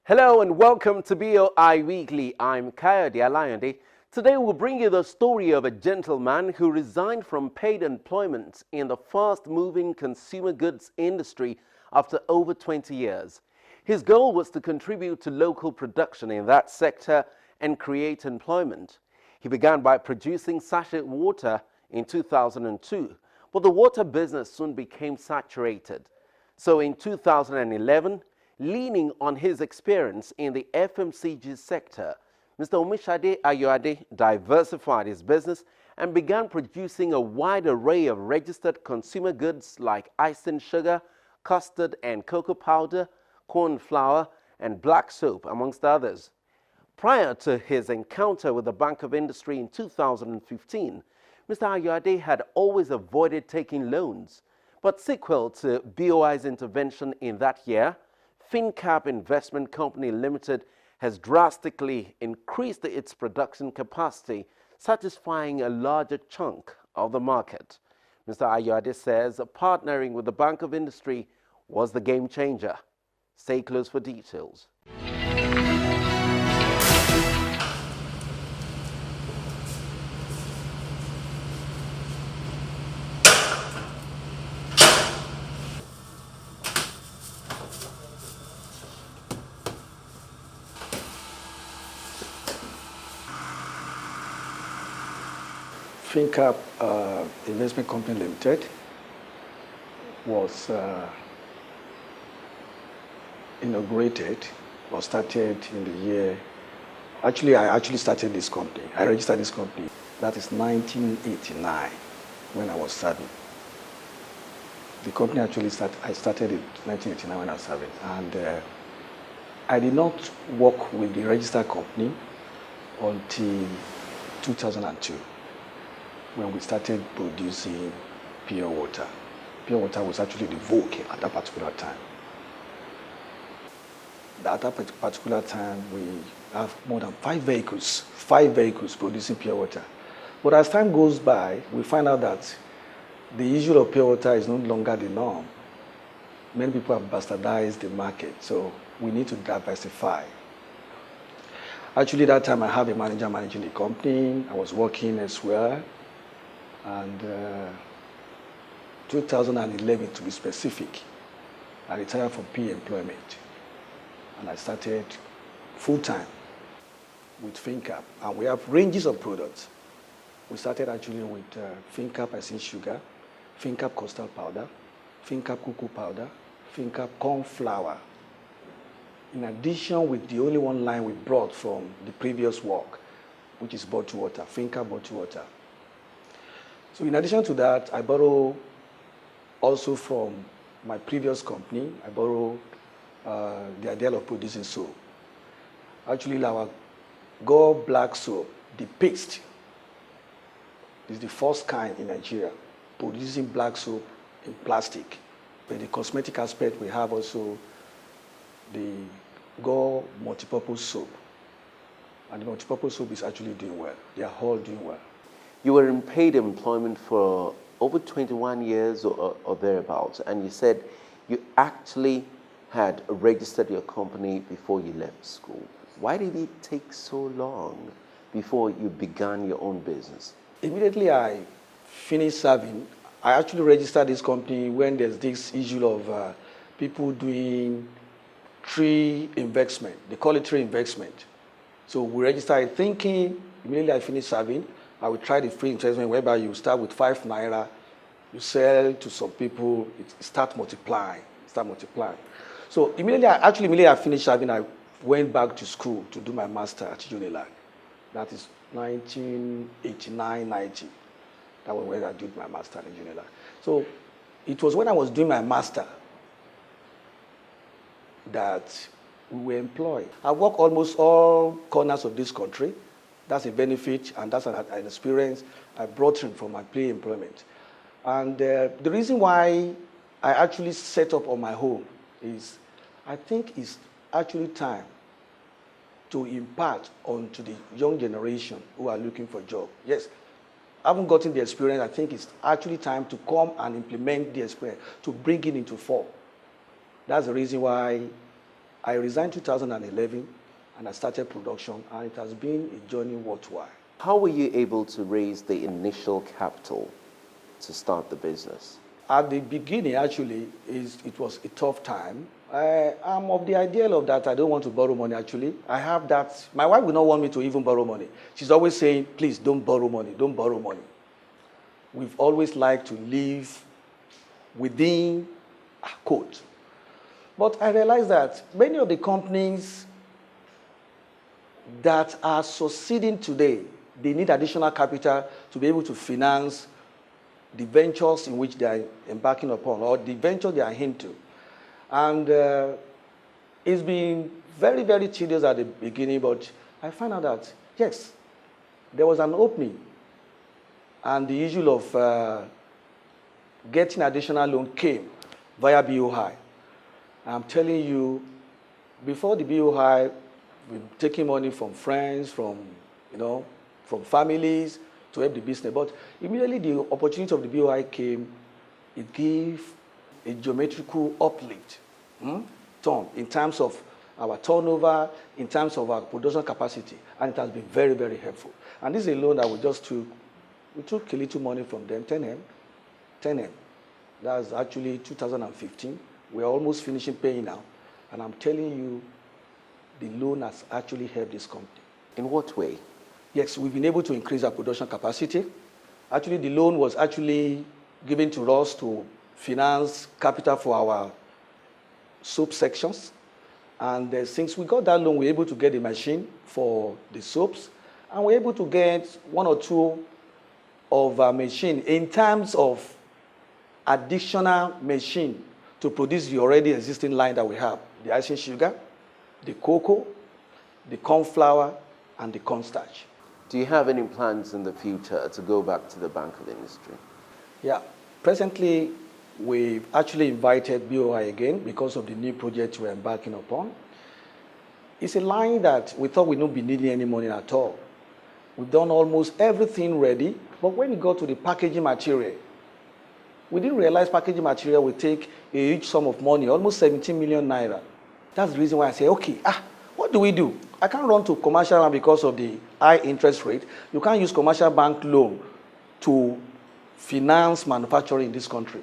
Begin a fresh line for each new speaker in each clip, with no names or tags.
Hello and welcome to BOI Weekly. I'm Kayode Alayande. Today we'll bring you the story of a gentleman who resigned from paid employment in the fast-moving consumer goods industry after over 20 years. His goal was to contribute to local production in that sector and create employment. He began by producing sachet water in 2002, but the water business soon became saturated. So in 2011, leaning on his experience in the FMCG sector, Mr. Omishade Ayoade diversified his business and began producing a wide array of registered consumer goods like icing sugar, custard and cocoa powder, corn flour, and black soap, amongst others. Prior to his encounter with the Bank of Industry in 2015, Mr. Ayoade had always avoided taking loans. But sequel to BOI's intervention in that year, FinCap Investment Company Limited has drastically increased its production capacity, satisfying a larger chunk of the market. Mr. Ayoade says partnering with the Bank of Industry was the game changer. Stay close for details.
FinCap Investment Company Limited was inaugurated or started in the year. Actually, I started this company. I registered this company. That is 1989 when I was serving. The company I started in 1989 when I was serving. And I did not work with the registered company until 2002. When we started producing pure water. Pure water was actually the vogue at that particular time. At that particular time, we have more than five vehicles producing pure water. But as time goes by, we find out that the issue of pure water is no longer the norm. Many people have bastardized the market, so we need to diversify. Actually, that time I have a manager managing the company. I was working elsewhere. And 2011, to be specific, I retired from paid employment. And I started full-time with FinCap. And we have ranges of products. We started actually with FinCap icing sugar, FinCap custard powder, FinCap cocoa powder, FinCap corn flour. In addition, with the only one line we brought from the previous work, which is bottled water, FinCap bottled water. So in addition to that, I borrow also from my previous company. I borrow the idea of producing soap. Actually, our gold black soap, the paste, is the first kind in Nigeria producing black soap in plastic. In the cosmetic aspect, we have also the gold multipurpose soap. And the multipurpose soap is actually doing well. They are all doing well.
You were in paid employment for over 21 years or thereabouts, and you said you actually had registered your company before you left school. Why did it take so long before you began your own business?
Immediately I finished serving, I actually registered this company when there's this issue of people doing tree investment. They call it tree investment. So we registered thinking, immediately I finished serving, I will try the free investment whereby you start with 5 naira, you sell to some people, it start multiplying. So immediately I finished serving, I went back to school to do my master at Unilag. That is 1989-90. That was when I did my master at Unilag. So it was when I was doing my master that we were employed. I work almost all corners of this country. That's a benefit, and that's an experience I brought in from my paid employment. And the reason why I actually set up on my own is I think it's actually time to impart onto the young generation who are looking for a job. Yes, I haven't gotten the experience. I think it's actually time to come and implement the experience, to bring it into form. That's the reason why I resigned 2011 and I started production, and it has been a journey worthwhile.
How were you able to raise the initial capital to start the business?
At the beginning, actually, it was a tough time. I'm of the ideal of that I don't want to borrow money, actually. I have that. My wife will not want me to even borrow money. She's always saying, please don't borrow money, don't borrow money. We've always liked to live within a code. But I realized that many of the companies that are succeeding today, they need additional capital to be able to finance the ventures in which they are embarking upon, or the venture they are into. And it's been very, very tedious at the beginning, but I found out that, yes, there was an opening. And the issue of getting additional loan came via BOI. I'm telling you, before the BOI, we're taking money from friends, from families to help the business. But immediately the opportunity of the BOI came, it gave a geometrical uplift in terms of our turnover, in terms of our production capacity, and it has been very, very helpful. And this is a loan that we just took. We took a little money from them, 10M. That's actually 2015. We're almost finishing paying now. And I'm telling you, the loan has actually helped this company.
In what way?
Yes, we've been able to increase our production capacity. Actually, the loan was actually given to us to finance capital for our soap sections. And since we got that loan, we were able to get a machine for the soaps. And we're able to get one or two of our machine in terms of additional machine to produce the already existing line that we have. The icing sugar, the cocoa, the corn flour, and the cornstarch.
Do you have any plans in the future to go back to the bank of industry?
Yeah. Presently, we've actually invited BOI again because of the new project we're embarking upon. It's a line that we thought we wouldn't be needing any money at all. We've done almost everything ready, but when it got to the packaging material, we didn't realize packaging material would take a huge sum of money, almost 17 million naira. That's the reason why I say, okay, what do we do? I can't run to commercial bank because of the high interest rate. You can't use commercial bank loan to finance manufacturing in this country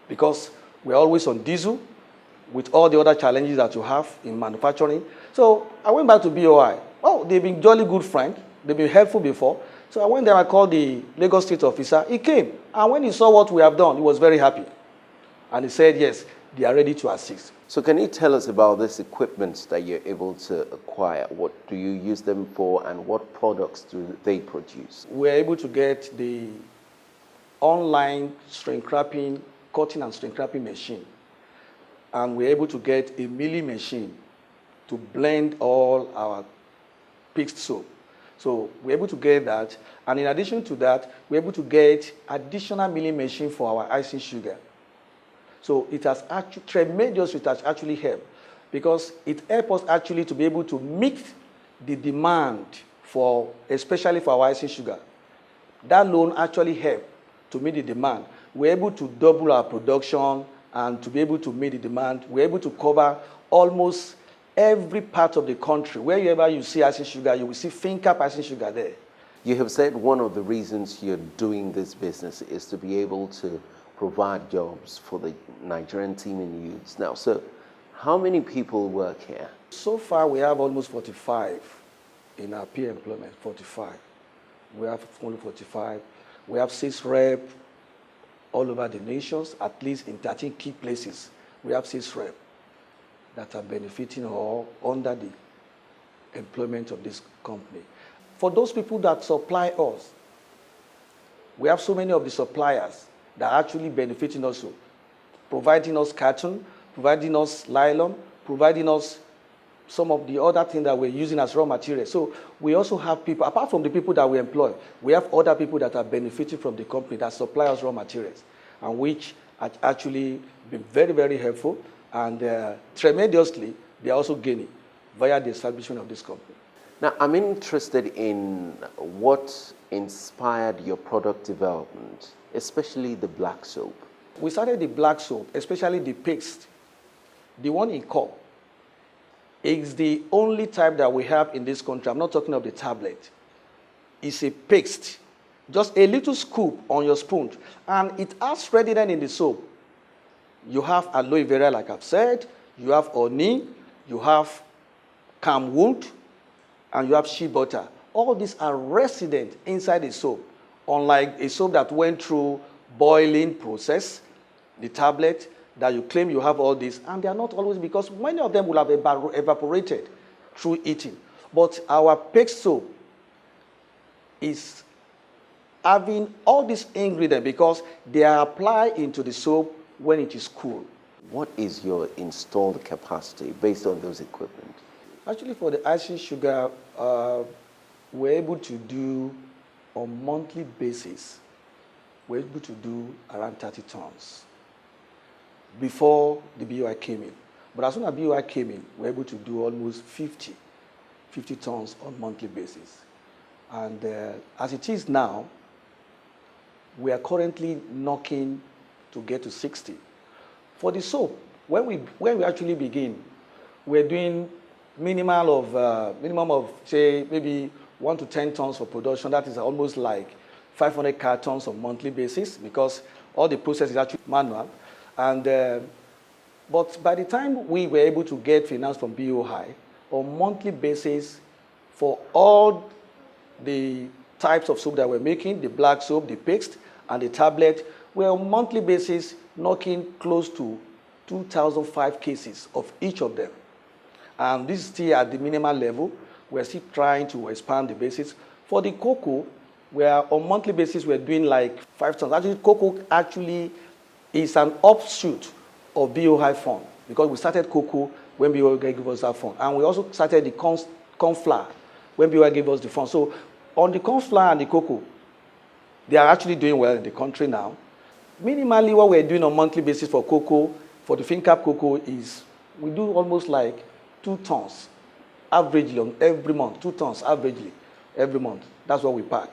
because we're always on diesel with all the other challenges that you have in manufacturing. So I went back to BOI. Oh, they've been jolly good friends. They've been helpful before. So I went there, I called the Lagos State officer. He came. And when he saw what we have done, he was very happy. And he said, yes, they are ready to assist.
So can you tell us about this equipment that you're able to acquire? What do you use them for, and what products do they produce?
We're able to get the online string crapping, cutting and string crapping machine. And we're able to get a milling machine to blend all our picked soap. So we're able to get that. And in addition to that, we're able to get additional milling machine for our icing sugar. So it has actually tremendously helped because it helps us actually to be able to meet the demand for, especially for our icing sugar. That loan actually helped to meet the demand. We're able to double our production and to be able to meet the demand. We're able to cover almost every part of the country. Wherever you see icing sugar, you will see finger icing sugar there.
You have said one of the reasons you're doing this business is to be able to provide jobs for the Nigerian team in youths. Now, so how many people work here?
So far, we have almost 45 in our peer employment, 45. We have only 45. We have 6 reps all over the nations, at least in 13 key places. We have 6 reps that are benefiting or under the employment of this company. For those people that supply us, we have so many of the suppliers that are actually benefiting also, providing us carton, providing us nylon, providing us some of the other things that we're using as raw material. So we also have people, apart from the people that we employ, we have other people that are benefiting from the company that supply us raw materials, and which are actually been very, very helpful, and tremendously, they are also gaining via the establishment of this company.
Now, I'm interested in what inspired your product development, especially the black soap.
We started the black soap, especially the paste, the one in cup. It's the only type that we have in this country. I'm not talking of the tablet. It's a paste, just a little scoop on your spoon, and it has ready then in the soap. You have aloe vera, like I've said, you have honey, you have camwood, and you have shea butter. All these are resident inside the soap, unlike a soap that went through boiling process, the tablet, that you claim you have all this, and they are not always, because many of them will have evaporated through eating. But our paste soap is having all these ingredients because they are applied into the soap when it is cool.
What is your installed capacity based on those equipment?
Actually, for the icing sugar, we're able to do on monthly basis, we're able to do around 30 tons before the BOI came in. But as soon as BOI came in, we're able to do almost 50 tons on monthly basis. And as it is now, we are currently knocking to get to 60. For the soap, when we actually begin, we're doing minimum of say maybe 1 to 10 tons for production. That is almost like 500 cartons on monthly basis, because all the process is actually manual. And but by the time we were able to get finance from BOI on monthly basis for all the types of soap that we're making, the black soap, the paste, and the tablet, we're on monthly basis knocking close to 2,005 cases of each of them. And this is still at the minimal level. We're still trying to expand the basis. For the cocoa, we're on monthly basis, we're doing like 5 tons. Actually, cocoa actually is an offshoot of BOI fund, because we started cocoa when BOI gave us that fund. And we also started the corn flour when BOI gave us the fund. So on the corn flour and the cocoa, they are actually doing well in the country now. Minimally, what we're doing on monthly basis for cocoa, for the FinCap cocoa, is we do almost like 2 tons averagely on every month, 2 tons averagely every month. That's what we pack,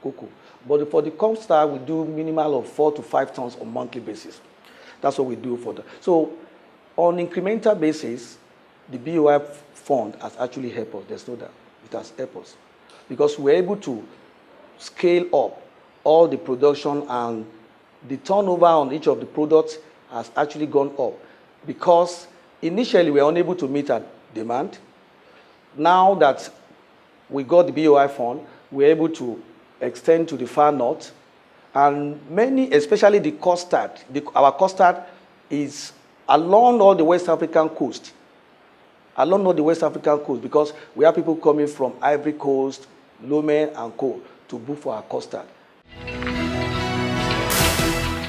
cocoa. But for the corn flour, we do minimal of 4 to 5 tons on monthly basis. That's what we do for that. So on incremental basis, the BOI fund has actually helped us. There's no doubt. It has helped us, because we're able to scale up all the production, and the turnover on each of the products has actually gone up, because initially we were unable to meet our demand. Now that we got the BOI fund, we're able to extend to the far north, and many, especially the custard, our custard is along all the West African coast, because we have people coming from Ivory Coast, Lomé, and Co. to book for our custard.